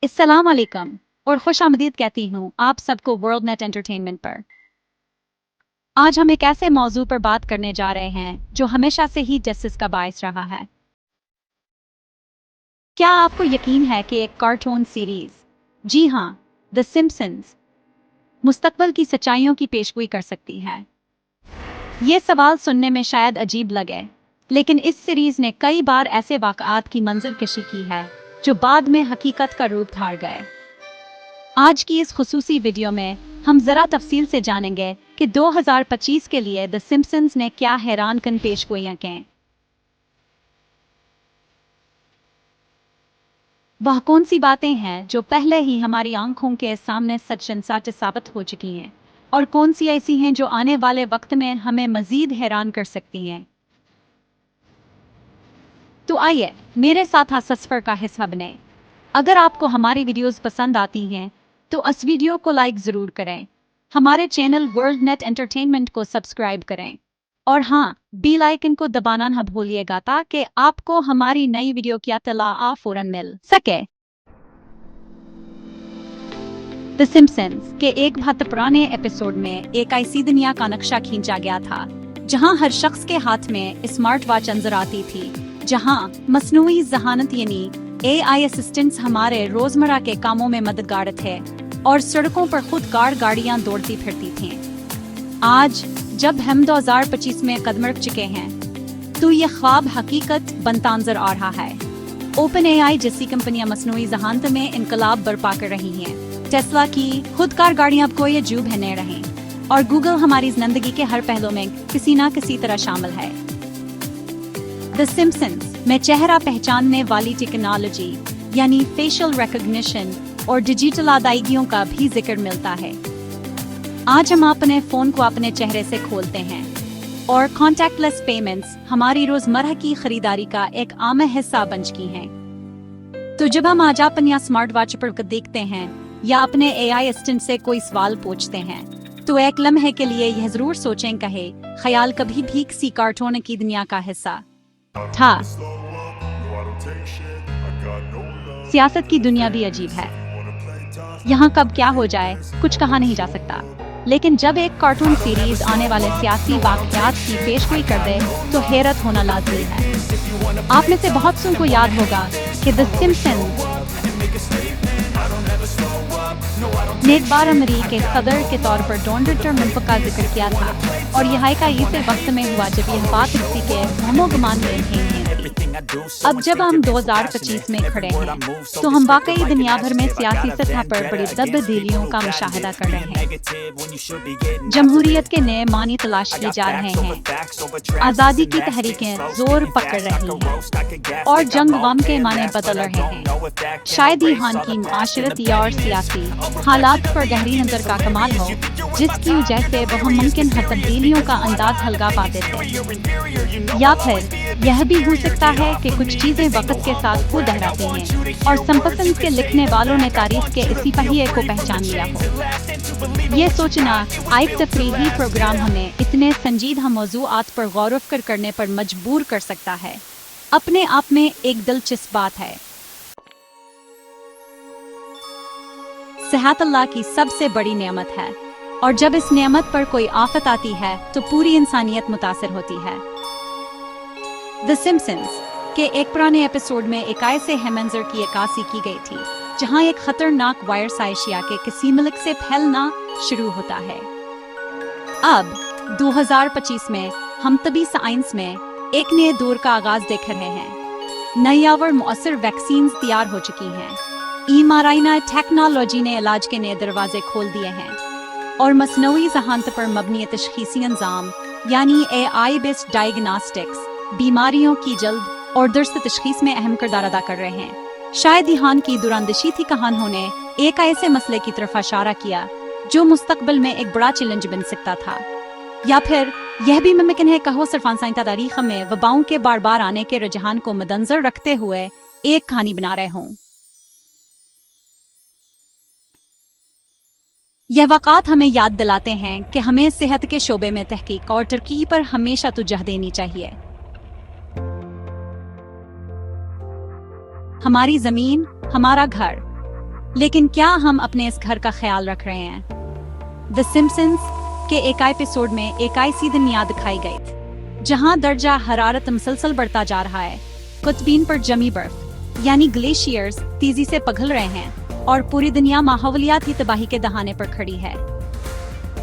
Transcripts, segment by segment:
अस्सलाम वालेकुम और खुश आमदीद कहती हूँ आप सबको वर्ल्ड नेट एंटरटेनमेंट पर। आज हम एक ऐसे मौजू पर बात करने जा रहे हैं जो हमेशा से ही डिस्कस का बायस रहा है। क्या आपको यकीन है कि एक कार्टून सीरीज, जी हाँ, द सिम्पसन्स, मुस्तकबिल की सच्चाइयों की पेशगोई कर सकती है? ये सवाल सुनने में शायद अजीब लगे, लेकिन इस सीरीज ने कई बार ऐसे वाक़आत की मंज़िलकशी की है जो बाद में हकीकत का रूप धार गए। आज की इस खुसूसी वीडियो में हम ज़रा तफसील से जानेंगे कि 2025 के लिए द सिम्पसन्स ने क्या हैरानकुन पेशगोइयां की। वह कौन सी बातें हैं जो पहले ही हमारी आंखों के सामने सच साबित हो चुकी हैं, और कौन सी ऐसी हैं जो आने वाले वक्त में हमें मज़ीद हैरान कर सकती हैं। तो आइए मेरे साथ इस सफ़र का हिस्सा बने। अगर आपको हमारी वीडियोस पसंद आती हैं तो इस वीडियो को लाइक ज़रूर करें, हमारे चैनल वर्ल्ड नेट एंटरटेनमेंट को सब्सक्राइब करें, और हाँ, बेल आइकन को दबाना न भूलिएगा ताकि आपको हमारी नई वीडियो की इत्तला फौरन मिल सके। द सिम्पसन्स के एक बहुत पुराने एपिसोड में एक ऐसी दुनिया का नक्शा खींचा गया था जहां हर शख्स के हाथ में स्मार्ट वॉच नजर आती थी, जहां मसनूई ज़हानत यानी AI असिस्टेंट्स हमारे रोजमर्रा के कामों में मददगार थे और सड़कों पर खुदकार गाड़ियां दौड़ती फिरती थीं। आज जब हम 2025 में कदम रख चुके हैं तो ये ख्वाब हकीकत बनता नजर आ रहा है। ओपन AI जैसी कंपनियां मसनूई ज़हानत में इनकलाब बर्पा कर रही हैं। टेस्ला की खुदकार गाड़ियां अब कोई अजूब है नहीं रही, और गूगल हमारी जिंदगी के हर पहलू में किसी न किसी तरह शामिल है। द सिम्पसन्स में चेहरा पहचानने वाली टेक्नोलॉजी यानी फेशियल रिकॉग्निशन और डिजिटल अदायगियों का भी जिक्र मिलता है। आज हम अपने फोन को अपने चेहरे से खोलते हैं और कॉन्टैक्टलेस पेमेंट्स हमारी रोजमर्रा की खरीदारी का एक आम हिस्सा बन चुकी हैं। तो जब हम आज अपनी स्मार्ट वॉच पर देखते हैं या अपने AI असिस्टेंट से कोई सवाल पूछते हैं तो एक लम्हे के लिए यह जरूर सोचें कहे ख्याल कभी भी किसी कार्टून की दुनिया का हिस्सा था। सियासत की दुनिया भी अजीब है। यहाँ कब क्या हो जाए कुछ कहा नहीं जा सकता, लेकिन जब एक कार्टून सीरीज आने वाले सियासी वाक़यात की पेशगोई कर दे तो हैरत होना लाज़मी है। आप में से बहुत सौ को याद होगा कि द सिम्पसन्स ने एक बार अमेरिकी सदर के तौर पर डोनाल्ड ट्रंप का जिक्र किया था, और यह का इसे वक्त में हुआ जब यह बात किसी के हमोगमान में थी। अब जब हम 2025 में खड़े हैं तो हम वाकई दुनिया भर में सियासी सतह पर बड़ी तब्दीलियों का मुशाहिदा कर रहे हैं। जमहूरियत के नए मानी तलाश किए जा रहे हैं, आज़ादी की तहरीकें जोर पकड़ रही हैं और जंग गम के माने बदल रहे हैं। शायद ही हाल की माशरती और सियासी हालात पर गहरी नजर का कमाल हो जिसकी वजह से वह मुमकिन है तब्दीलियों का अंदाज हल्का पाते थे, या फिर यह भी हो सकता है कि कुछ चीजें वक्त के साथ खुद दोहराती हैं और सिम्पसन्स के लिखने वालों ने तारीख के इसी पहिए को पहचान लिया हो। ये सोचना एक तफरीही प्रोग्राम हमें इतने संजीदा मौज़ूआत पर गौर करने पर मजबूर कर सकता है। अपने आप में एक दिलचस्प बात है, सेहत अल्लाह की सबसे बड़ी नेमत है, और जब इस नेमत पर कोई आफत आती है तो पूरी इंसानियत मुतासिर होती है। द सिम्पसन्स के एक पुराने एपिसोड में एक ऐसे मंजर की अक्कासी की गई थी जहां एक खतरनाक वायरस एशिया के किसी मुल्क से फैलना शुरू होता है। अब 2025 में हम तबी साइंस में एक नए दौर का आगाज देख रहे हैं। नई और मुअस्सर वैक्सीन तैयार हो चुकी हैं। mRNA टेक्नोलॉजी ने इलाज के नए दरवाजे खोल दिए हैं, और मसनूई ज़हानत पर मबनी तशखीसी अंजाम यानी AI बेस्ड डायग्नोस्टिक्स बीमारियों की जल्द और दुरुस्त तशखीस में अहम किरदार अदा कर रहे हैं। शायद ईहान की दूरंदेशी थी कहानियों ने एक ऐसे मसले की तरफ इशारा किया जो मुस्तकबिल में एक बड़ा चैलेंज बन सकता था, या फिर यह भी मुमकिन है कहो सिर्फ साइंस तारीख में वबाओं के बार बार आने के रुझान को मद्देनजर रखते हुए एक कहानी बना रहे हों। यह वाक़ात हमें याद दिलाते हैं कि हमें सेहत के शोबे में तहकीक और तरक्की पर हमेशा तवज्जो देनी चाहिए। हमारी जमीन, हमारा घर, लेकिन क्या हम अपने इस घर का ख्याल रख रहे हैं? द सिम्पसन्स के एक एपिसोड में एक ऐसी दुनिया दिखाई गई थी जहां दर्जा हरारत मुसलसल बढ़ता जा रहा है। कुतबीन पर जमी बर्फ यानी ग्लेशियर्स तेजी से पिघल रहे हैं और पूरी दुनिया माहौलियाती तबाही के दहाने पर खड़ी है।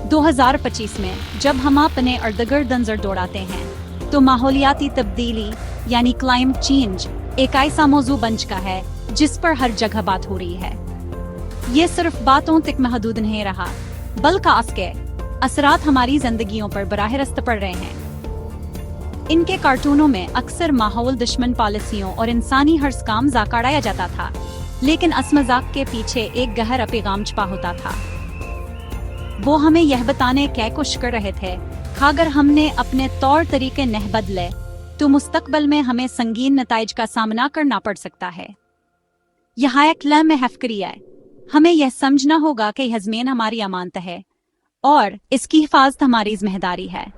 2025 में जब हम अपने इर्द-गिर्द नजर दौड़ाते हैं तो माहौलियाती तब्दीली यानी क्लाइमेट चेंज एक ऐसा मौजू बन चुका है जिस पर हर जगह बात हो रही है। ये सिर्फ बातों तक महदूद नहीं रहा, बल्कि इसके असरात हमारी जिंदगियों पर बराह रास्त पड़ रहे हैं। इनके कार्टूनों में अक्सर माहौल दुश्मन पॉलिसियों और इंसानी हर्ष का मजाक उड़ाया जाता था, लेकिन इस मजाक के पीछे एक गहरा पैगाम छुपा होता था। वो हमें यह बताने की कोशिश कर रहे थे कि अगर हमने अपने तौर तरीके नहीं बदले तो मुस्तकबिल में हमें संगीन नताइज का सामना करना पड़ सकता है। यहाँ एक लम्हे हफ्करी है, हमें यह समझना होगा कि यह ज़मीन हमारी अमानत है और इसकी हिफाजत हमारी जिम्मेदारी है।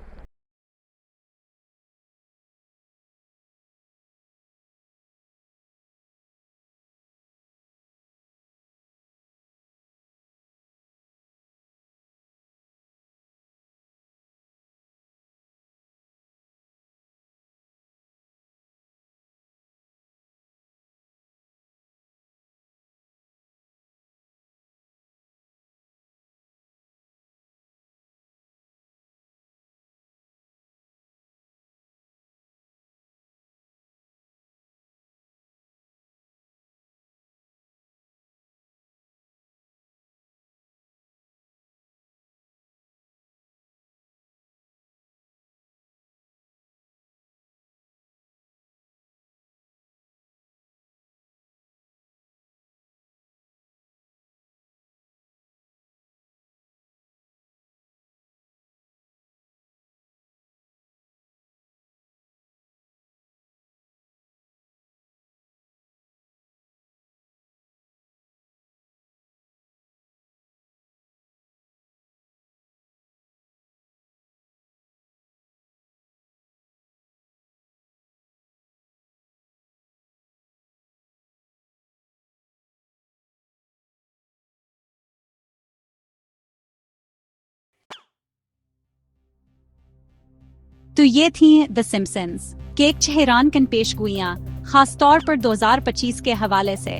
तो ये थी द सिम्पसन्स के एक हैरान कन पेशगोइयां, खासतौर पर 2025 के हवाले से।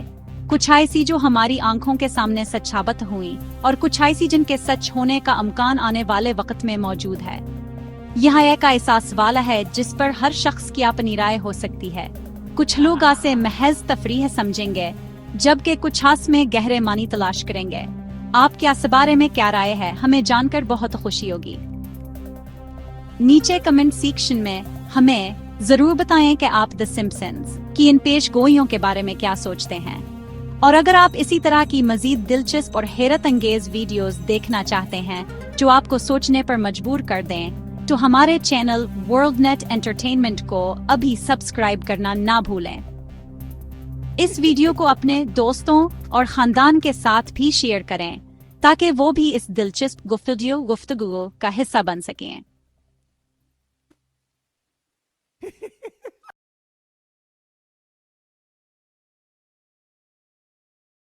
कुछ ऐसी जो हमारी आंखों के सामने सच साबित हुई और कुछ ऐसी जिनके सच होने का इम्कान आने वाले वक्त में मौजूद है। यह एक ऐसा सवाल है जिस पर हर शख्स की अपनी राय हो सकती है। कुछ लोग इसे महज तफरीह समझेंगे जबकि कुछ में गहरे मानी तलाश करेंगे। आपके इस बारे में क्या राय है, हमें जानकर बहुत खुशी होगी। नीचे कमेंट सेक्शन में हमें जरूर बताएं कि आप द सिम्पसन्स की इन पेशगोइयों के बारे में क्या सोचते हैं। और अगर आप इसी तरह की मजीद दिलचस्प और हैरत अंगेज वीडियोस देखना चाहते हैं जो आपको सोचने पर मजबूर कर दें, तो हमारे चैनल वर्ल्ड नेट एंटरटेनमेंट को अभी सब्सक्राइब करना ना भूलें। इस वीडियो को अपने दोस्तों और खानदान के साथ भी शेयर करें ताकि वो भी इस दिलचस्प गुफ्तगू का हिस्सा बन सकें।